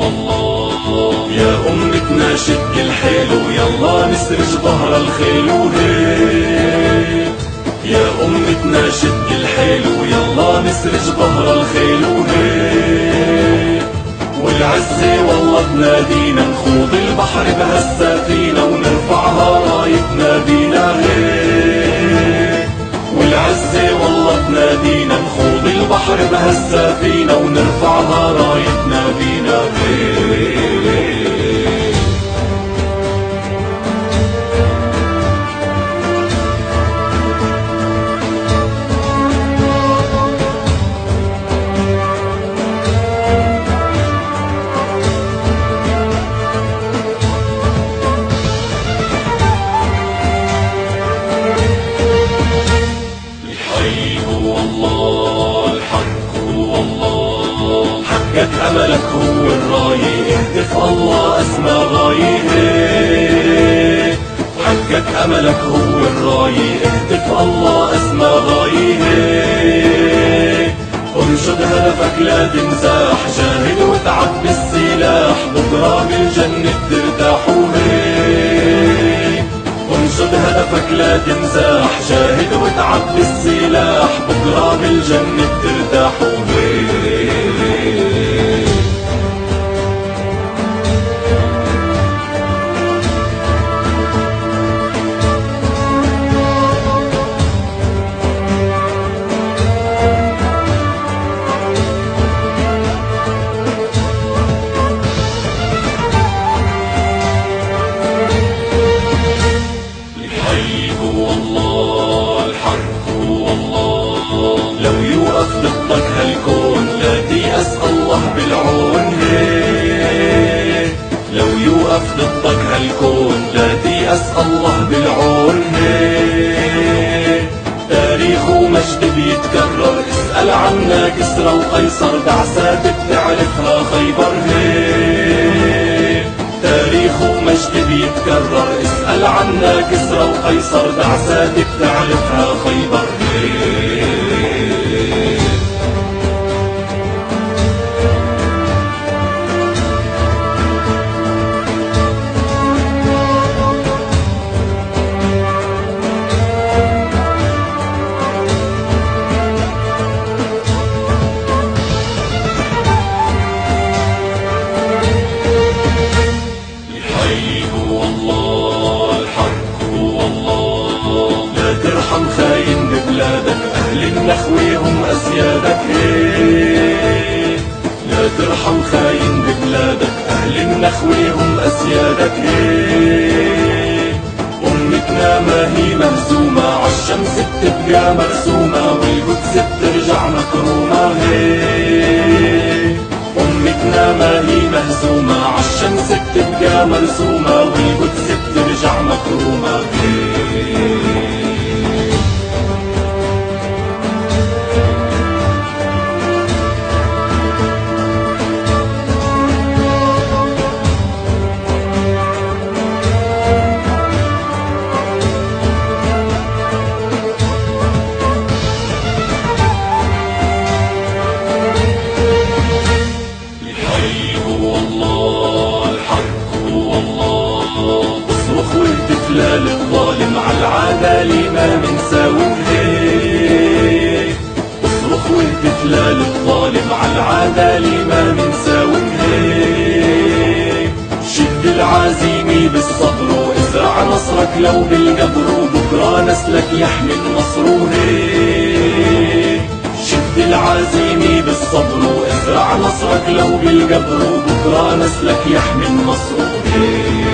والله يا أمتنا شد الحيل ويلا نسرج ظهر الخيل وهيك. يا أمتنا شد الحيل ويلا نسرج ظهر الخيل وهيك. والعزة والله تنادينا نخوض البحر بهالسفينة ونرفعها رايتنا بينا هيك. والعزة والله تنادينا نخوض البحر بهالسفينة ونرفعها رايتنا بينا هيك. حقك أملك هو الراية اهدف الله أسمى غاية. حقك أملك هو الراية اهدف الله أسمى غاية. انشد هدفك لا تنزاح جاهد وتعب بالسلاح بكرة بالجنة ترتاح وهيك. انشد هدفك لا تنزاح جاهد وتعب بالسلاح بكرة بالجنة ترتاح وهيك. لو يوقف ضدك هالكون لا تيأس الله بالعون هيك. لو يوقف ضدك هالكون لا تيأس الله بالعون هيك. تاريخ ومجد بيتكرر اسأل عنا كسرى وقيصر دعسات بتعرفها خيبر هيك. تاريخ ومجد بيتكرر اسأل عنا كسرى وقيصر دعسات بتعرفها خيبر هيك. ترحم خاين ببلادك أهل النخوة هم أسيادك هيك. لا ترحم خاين ببلادك أهل النخوة هم أسيادك هيك. أمتنا ما هي مهزومة عالشمس بتبقى مرسومة والقدس بترجع مكرومة هيك. أمتنا ما هي مهزومة عالشمس بتبقى مرسومة والقدس بترجع مكرومة هيك. لا للظالم عالعدالة ما منساوي هيك. اصرخ واهتف لا للظالم عالعدالة ما منساوي هيك. شد العزيمة بالصبر وازرع نصرك لو بالقبر وبكرة نسلك يحمي النصر هيك. شد العزيمة بالصبر وازرع نصرك لو بالقبر وبكرة نسلك يحمي النصر هيك.